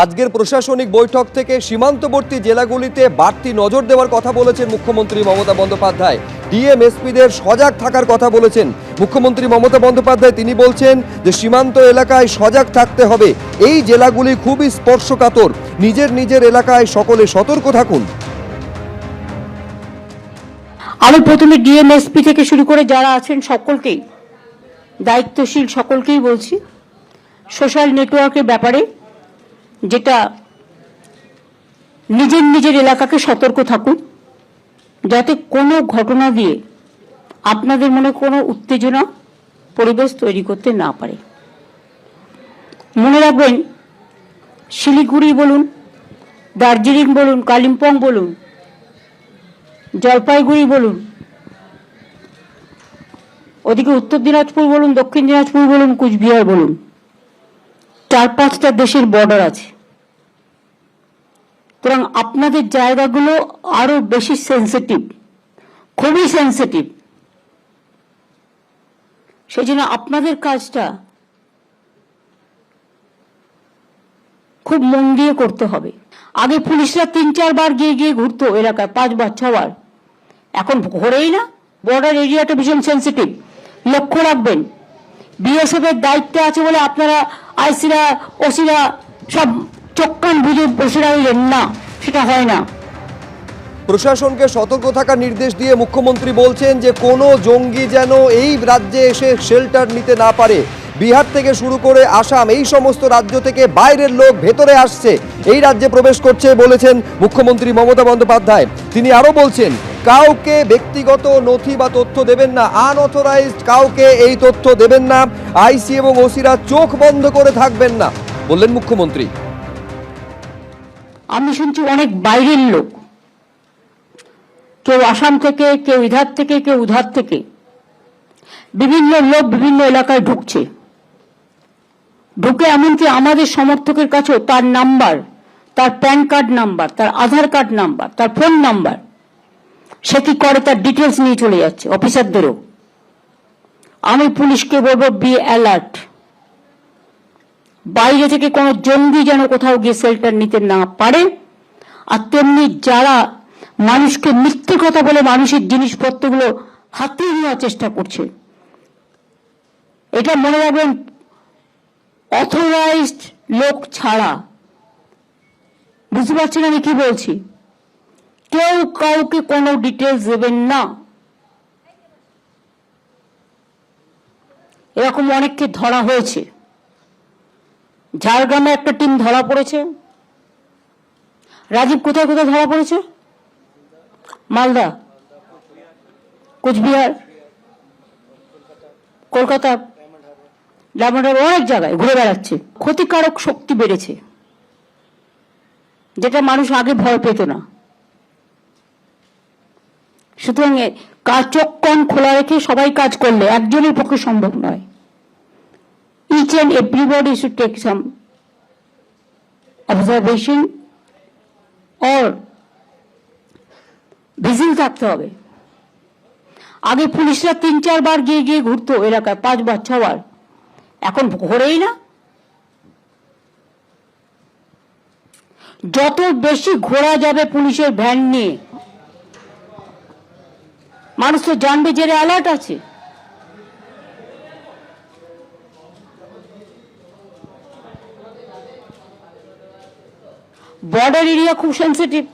আজকের প্রশাসনিক বৈঠক থেকে সীমান্তবর্তী জেলাগুলিতে বাড়তি নজর দেওয়ার কথা বলেছেন মুখ্যমন্ত্রী মমতা বন্দ্যোপাধ্যায়। ডিএম এসপিদের সজাগ থাকার কথা বলেছেন মুখ্যমন্ত্রী মমতা বন্দ্যোপাধ্যায়। তিনি বলছেন যে সীমান্ত এলাকায় সজাগ থাকতে হবে। এই জেলাগুলি খুবই স্পর্শকাতর। নিজের নিজের এলাকায় সকলে সতর্ক থাকুন। আমি প্রথমে ডিএম এসপি থেকে শুরু করে যারা আছেন সকলকেই, দায়িত্বশীল সকলকেই বলছি, সোশ্যাল নেটওয়ার্কের ব্যাপারে যেটা নিজের নিজের এলাকাকে সতর্ক থাকুন, যাতে কোনো ঘটনা দিয়ে আপনাদের মনে কোনো উত্তেজনা পরিবেশ তৈরি করতে না পারে। মনে রাখবেন, শিলিগুড়ি বলুন, দার্জিলিং বলুন, কালিম্পং বলুন, জলপাইগুড়ি বলুন, ওদিকে উত্তর দিনাজপুর বলুন, দক্ষিণ দিনাজপুর বলুন, কুচবিহার বলুন, 4-5টা দেশের বর্ডার আছে। সুতরাং আপনাদের জায়গাগুলো আরো বেশি সেন্সিটিভ, খুবই সেন্সিটিভ। সেই জন্য আপনাদের কাজটা খুব মন দিয়ে করতে হবে। আগে পুলিশরা 3-4 বার গিয়ে ঘুরতো এলাকায়, 5 বার 6 বার, এখন ঘোরেই না। বর্ডার এরিয়াটা ভীষণ সেন্সিটিভ, লক্ষ্য রাখবেন। বিএসএফ এর দায়িত্বে আছে বলে আপনারা আইসিরা ওসিরা সব চোখ কান বুঝে বসে রইলেন না, সেটা হয় না। প্রশাসনকে সতর্ক থাকার নির্দেশ দিয়ে মুখ্যমন্ত্রী বলছেন যে কোনো জঙ্গি যেন এই রাজ্যে এসে শেল্টার নিতে না পারে। বিহার থেকে শুরু করে আসাম, এই সমস্ত রাজ্য থেকে বাইরের লোক ভেতরে আসছে, এই রাজ্যে প্রবেশ করছে বলেছেন মুখ্যমন্ত্রী মমতা বন্দ্যোপাধ্যায়। তিনি আরো বলছেন, কাউকে ব্যক্তিগত নথি বা তথ্য দেবেন না, আনঅথরাইজড কাউকে এই তথ্য দেবেন না। আইসি এবং ওসিরা চোখ বন্ধ করে থাকবেন না, বললেন মুখ্যমন্ত্রী। আমি শুনছি অনেক বাইরের লোক, কেউ আসাম থেকে, কেউ ইধার থেকে, কেউ উধার থেকে, বিভিন্ন লোক বিভিন্ন এলাকায় ঢুকছে। ঢুকে এমনকি আমাদের সমর্থকের কাছেও তার নাম্বার, তার প্যান কার্ড নাম্বার, তার আধার কার্ড নাম্বার, তার ফোন নাম্বার, সে কি করে তার ডিটেলস নিয়ে চলে যাচ্ছে অফিসারদেরও। আমি পুলিশকে বলবো, বি অ্যালার্ট। বাইরে থেকে কোনো জঙ্গি যেন কোথাও গিয়ে শেল্টার নিতে না পারে। আর তেমনি যারা মানুষকে মিথ্যে কথা বলে মানুষের জিনিসপত্রগুলো হাতিয়ে নেওয়ার চেষ্টা করছে, এটা মনে রাখবেন, অথরাইজড লোক ছাড়া। বুঝতে পারছেন আমি কি বলছি? কেউ কাউকে কোনো ডিটেলস দেবেন না। এরকম অনেককে ধরা হয়েছে। ঝাড়গ্রামে একটা টিম ধরা পড়েছে। রাজীব, কোথায় কোথায় ধরা পড়েছে? মালদা, কুচবিহার, কলকাতা, ডায়মন্ড হারবার, অনেক জায়গায় ঘুরে বেড়াচ্ছে। ক্ষতিকারক শক্তি বেড়েছে, যেটা মানুষ আগে ভয় পেত না। সুতরাং চোখ কান খোলা রেখে সবাই কাজ করলে একজনের পক্ষে সম্ভব নয়। Each and everybody should take some observation or vigil থাকতে হবে। আগে পুলিশরা 3-4 বার গিয়ে ঘুরতো এলাকায়, 5 বার 6 বার, এখন ঘোরেই না। যত বেশি ঘোরা যাবে পুলিশের ভ্যান নিয়ে, মানুষ তো জানবে যে অ্যালার্ট আছে। বর্ডার এরিয়া খুব সেন্সিটিভ।